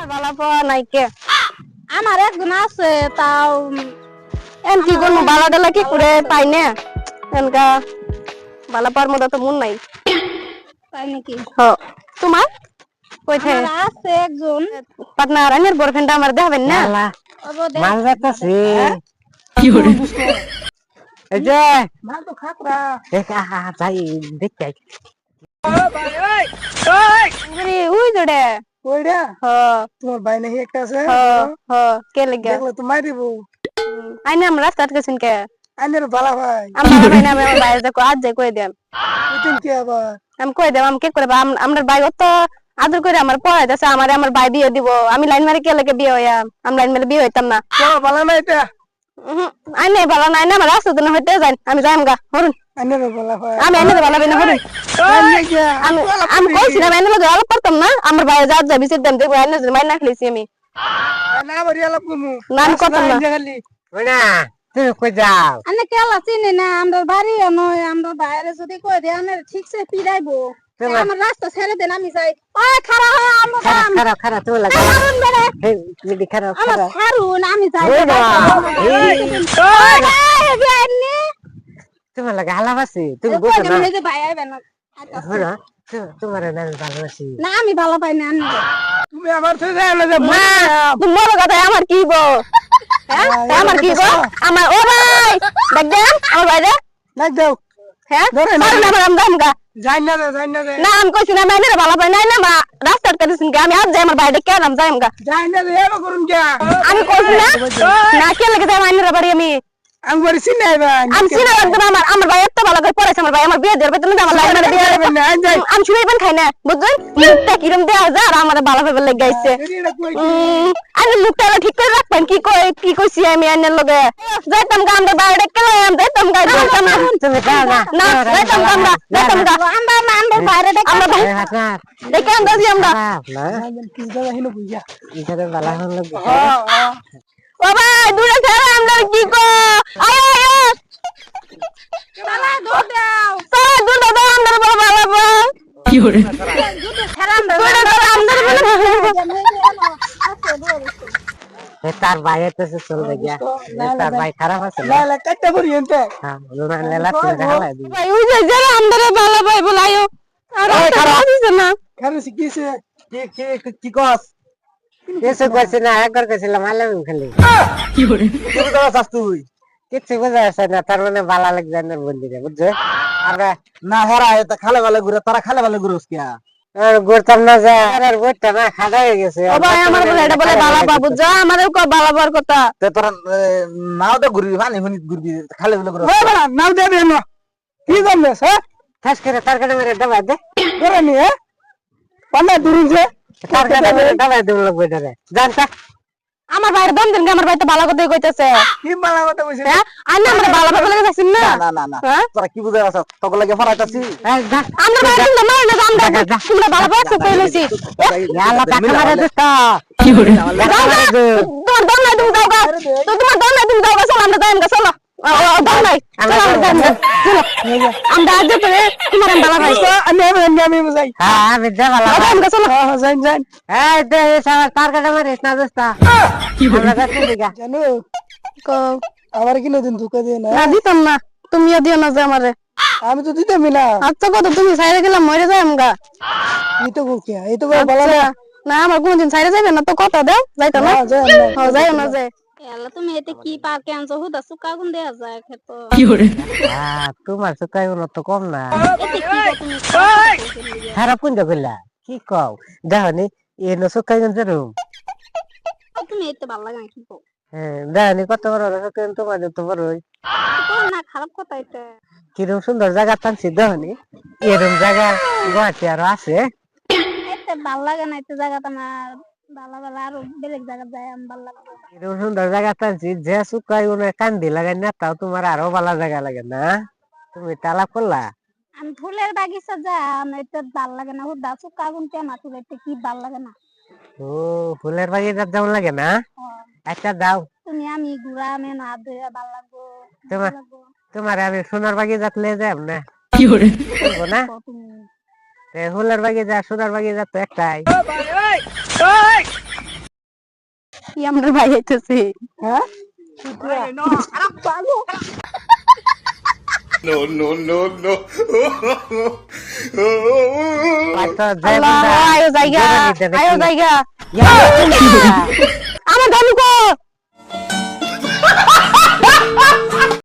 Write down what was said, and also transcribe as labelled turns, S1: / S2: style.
S1: আমার বালা পাওয়া নাই কে আমার একজন আছে তাও এম কি করবো বালা ডালা কি করে পাই না এনকা বালা পাওয়ার মতো তো মন নাই তাই নাকি তোমার কইতে আছে একজন পার্টনার আমার বয়ফ্রেন্ড আমার দেখাবেন না
S2: মাল যাচ্ছে কি করে এই যে
S3: মাল তো খাকরা
S2: দেখা যাই দেখতে
S1: ওই জড়ে
S3: ওইডা
S1: হ
S3: তোমার ভাই নাকি একটা আছে
S1: হ হ কে লাগে
S3: দেখলে তো মাই দিব
S1: আইনা আমরা রাস্তা আটকেছেন কে
S3: আইনের বালা ভাই
S1: আমার ভাই না আমার ভাই দেখো আজ যাই কই দেন
S3: ওইদিন কি আবার
S1: আমি কই দেব আমি কে করে আমার ভাই অত আদর করে আমার পড়াইতেছে আমার ভাই বিয়ে দিব আমি লাইন মারি কে লাগে বিয়ে হইয়া আমি লাইন মারি বিয়ে হইতাম না
S3: বড় বালা না এটা
S1: আইনে ভালো না আইনে আমার রাস্তা দিন হইতে যাই আমি যাইম গা হরুন
S3: আইনের বালা ভাই
S1: আমি আইনে ভালো না হরুন আমি আমি কইছি না আইনে লগে আলাপ করতাম না আমার ভাই যা যা বিসির দেন দেখো আইনে মাই না খেলেছি আমি
S3: না বাড়ি আলাপ করমু
S1: না আমি করতাম না
S3: খালি
S2: ওই না তুমি কই যাও
S1: আনে কেলা চিনি না আমরা বাড়ি নয় আমরা বাইরে যদি কই দেন আনে ঠিকসে পিরাইবো আমার রাস্তা ছেড়ে দেন আমি যাই ওই খাড়া হয় আমরা
S2: খারা তুমি লাগা
S1: হারুন বেরে
S2: এই দিদি খারা
S1: আমার হারুন আমি যাই
S2: তুমি লাগা হালাবাসি তুমি
S1: কই
S2: বুঝো
S1: দেন
S2: না
S1: এই যে ভাই আইবেন
S2: হলো তোমার না ভালোবাসি
S1: না আমি ভালো পাই না আনে
S3: তুমি আমার তো যাও না যে
S1: না তোমার কথা আমার কি গো হ্যাঁ আমার কি গো আমার ও ভাই দেখেন আমার ভাই রে
S3: দেখ দাও
S1: হ্যাঁ
S3: ধরে না।
S1: পারুন আমার আমদাম গা
S3: যাই না রে
S1: না আমি কইছি না আমি ভালো পাই না না রাস্তা কাটিছেন কে আমি আজ যাই আমার বাইরে কেন আমি যাইম গা
S3: যাই না রে এবার করুন কে
S1: আমি কইছি না না কে লাগে যাই আইনের বাড়ি
S3: আমি বাড়ি চিনে আইবেন
S1: আমি চিনা লাগবে না আমার ভাই এত ভালো করে পড়াইছে আমার ভাই আমার বিয়ে দেবে তুমি আমার লাইন মারে বিয়ে
S3: না আই যাই
S1: আমি শুনাইবেন খাই না বুঝছেন মুখটা কিরম দেওয়া যায় আর আমার ভালো ভাবে লেগে গাইছে
S3: এটা কই
S1: আমি মুখটা ঠিক করে রাখবেন কি কইছি আমি আইনের লগে যাইতাম গা আমরা বাইরে কেন যাইতাম গা যাইতাম না
S2: তুমি যাও না
S1: না যাইতাম গা আমরা বাইরে আমরা দেখে আমরা আমরা
S2: না
S3: কি জায়গা হিনো বুঝা
S2: এখানে বালা হলো
S1: ও ভাই দূরে ছেড়ে আমরা কি কো আয় আয় সালা দৌড় দাও সালা দৌড় দাও আমরা বড় ভালো ভাই
S2: কি করে
S1: দূরে ছেড়ে আমরা
S2: তার বাইরে তো চলে গিয়া তার ভাই খারাপ আছে
S3: না না কাটতে করি এনতে
S2: হ্যাঁ লেলা তুমি দেখালা দি
S1: ভাই ওই যে যারা আমরা ভালো ভাই বলাইও আর খারাপ আছে না
S3: খালি শিখিছে
S2: কি কস এসে কইছে না একবার কইছিলাম আলাম খালি কি করে কি বুঝাস তুই কিছু বুঝাস না তার মানে বালা লাগ যায় না বন্ধুরে বুঝছো আমরা
S3: না হরা এটা খালে ভালো ঘুরে তারা খালে ভালো ঘুরোস কিয়া
S2: আর ঘুরতাম না যা আর ঘুরতাম না খাড়া হয়ে গেছে
S1: ও ভাই আমার বলে এটা বলে বালা বাবু যা আমাদের কো বালা বার কথা
S3: তে তোরা নাও তো ঘুরবি পানি পানি ঘুরবি খালে ভালো ঘুরোস ও বাবা নাও দে দে না কি জানলেস হ্যাঁ
S2: খাস করে তার কাছে মেরে দবা দে
S3: করে নি হ্যাঁ পানা দূরুন যে
S2: তার কাছে মেরে দবা দে লাগবে ধরে জানতা
S1: আমার ভাইয়ের দম দেন আমার ভাই তো ভালো কথাই কইতাছে
S3: কি মালা কথা কইছিস
S1: হ্যাঁ আর না আমরা ভালো ভাবে লাগে যাচ্ছেন না
S3: না
S1: হ্যাঁ
S3: তোরা কি বুঝাস তোকে লাগে ফরাইতাছি
S1: আমরা ভাই তোমরা মার না আমরা তোমরা ভালো ভাবে কইলেছি
S2: ইয়ালা টাকা মারে দোস্ত কি করে
S1: তোমার দম নাই তুমি দাও গা তো তোমার দম নাই তুমি দাও গা চল আমরা যাইম গা চলো দম নাই চলো আমরা যাইম গা চলো আমরা আজ করে তোমার ভালো ভাই
S3: আমি বুঝাই
S2: হ্যাঁ আমি যাবালা
S1: যাইম গা চলো
S3: হ্যাঁ যাই যাই
S2: এই দে সারা তার কাছে মারে না দোস্ত কি করে যাচ্ছে দিগা
S3: জানো
S1: কো
S3: আমার কি নতুন ধোকা দিয়ে না
S1: না দিতাম না তুমিও দিও না যে আমারে
S3: আমি তো দিতামই না
S1: আচ্ছা কত তুমি সাইরে গেলাম মরে যাইম গা
S3: এই তো কিয়া এই তো বলা না
S1: না আমার কোনদিন সাইরে যাইবে না তো কত দাও যাইতো না
S3: যাই না
S1: হ্যাঁ যাইও না যে এলা তুমি এতে কি পার্কে আনছো হুদা সুকা গুন দেয়া যায় খেত
S2: কি করে তোমার সুকাই হলো তো কম না
S1: এতে কি তুমি
S2: খারাপ কোন কইলা কি কও দেখনি এনো সুকাই গুন জরুম
S1: তুমি এতে ভালো লাগে কি কও
S2: হ্যাঁ দেখনি কত বড় সুকাই তোমার তো বড়ই
S1: তো না খারাপ কথা এটা
S2: কিরম সুন্দর জায়গা টানছি দেখনি এরম জায়গা গুয়াহাটি আরো আছে
S1: এতে ভালো লাগে না এতে জায়গাটা না ভালো ভালো আরো বেলেগ জায়গা যায় আমি ভালো লাগে
S2: এরকম সুন্দর জায়গা টানছি যে সুকাই উনি কান্দি লাগাই না তাও তোমার আরো ভালো জায়গা লাগে না তুমি তালাপ করলা
S1: আমি ফুলের বাগিচা যাম এতে ভালো লাগে না হুদা সুকা গুন কেন তুলে এতে কি ভালো লাগে না
S2: ও ফুলের বাগিচা যেমন লাগে না আচ্ছা দাও
S1: তুমি আমি ঘুরা মে না ধরে ভালো লাগবো
S2: তোমার তোমার আমি সোনার বাগিচা লে যাব না কি করে না ফুলের বাগিচা সোনার বাগিচা তো একটাই
S1: আমার ভাই আইতেছে
S3: হ্যাঁ
S1: আল্লাহ আয়ো জায়গা আয়ো জায়গা আমার গানু কো